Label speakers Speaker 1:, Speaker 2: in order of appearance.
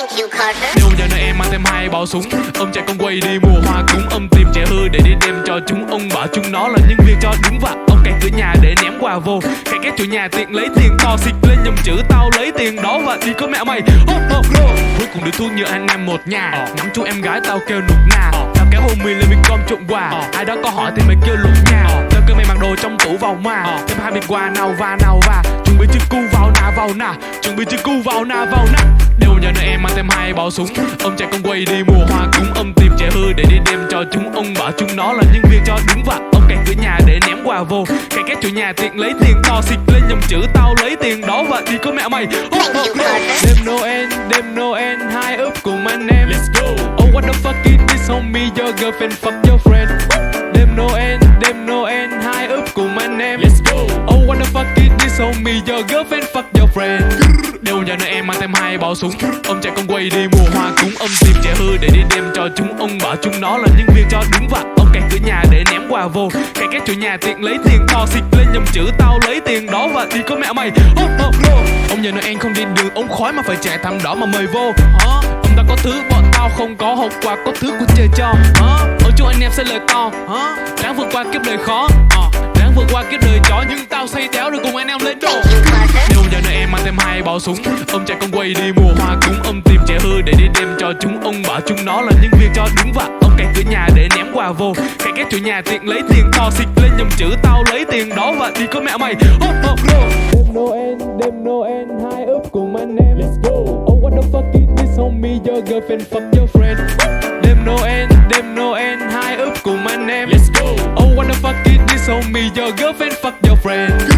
Speaker 1: Thank you, Carter.
Speaker 2: Nếu giờ nơi em mang thêm hai bao súng, ông chạy con quay đi mua hoa cúng, ông tìm trẻ hư để đi đem cho chúng, ông bảo chúng nó là nhân viên cho đúng và ông cậy cửa nhà để ném quà vô, cậy các chủ nhà tiện lấy tiền to xịt lên nhầm chữ tao lấy tiền đó và đi có mẹ mày. Cuối cùng được thu như anh em một nhà, ngắm chú em gái tao kêu nục nà, tao kéo homie lên Vincom trộm quà, ai đó có hỏi thì mày kêu lục nhà, tao kêu mày mặc đồ trong tủ vào mà, thêm 20 quà nào và chuẩn bị chiếc cu vào nà, chuẩn bị chiếc cu vào nà. Đều nhờ nơi em mang thêm hai bao súng, ông chạy con quay đi mua hoa cúng, ông tìm trẻ hư để đi đem cho chúng, ông bảo chúng nó là nhân viên cho đúng và ông cậy cửa nhà để ném quà vô, cậy các chủ nhà tiện lấy tiền to xịt lên nhầm chữ tao lấy tiền đó và đi có mẹ mày.
Speaker 1: Thank you, Carter.
Speaker 2: Đêm Noel hai ướp cùng anh em. Let's go. Oh what the fuck is this homie, your girlfriend fuck your friend. Đêm Noel hai ướp cùng anh em. Let's go. Oh what the fuck is this homie, your girlfriend fuck your friend. Đều nhờ nơi em mang thêm hai bao súng, ông chạy con quay đi mua hoa cúng, ông tìm trẻ hư để đi đem cho chúng, ông bảo chúng nó là nhân viên cho đúng và ông cậy cửa nhà để ném quà vô, cậy các chủ nhà tiện lấy tiền to xịt lên nhầm chữ tao lấy tiền đó và đi có mẹ mày. Ông nhờ Noel không đi đường ống khói mà phải chạy thằng đỏ mà mời vô. Ông ta có thứ bọn tao không có, hậu quả có thứ của trời cho. Ở chung anh em sẽ lời to, đáng vượt qua kiếp đời khó, đáng vượt qua kiếp đời chó, nhưng tao say téo rồi cùng anh em lên đồ.
Speaker 1: Thank you, Carter.
Speaker 2: Nếu nhờ nơi em mang thêm hai bao súng, ông chạy con quay đi mua hoa cúng, ông tìm trẻ hư để đi đem cho chúng, ông bảo chúng nó là nhân viên cho đúng và ông cậy cửa nhà để ném quà vô, cậy các chủ nhà tiện lấy tiền to xịt lên nhầm chữ tao lấy tiền đó và đi có mẹ mày. Đêm Noel hai ướp cùng anh em. Let's go. Oh what the fuck is this homie, your girlfriend fuck your friend. Đêm Noel hai ướp cùng anh em. Let's go. Oh what the fuck is this homie, your girlfriend fuck your friend.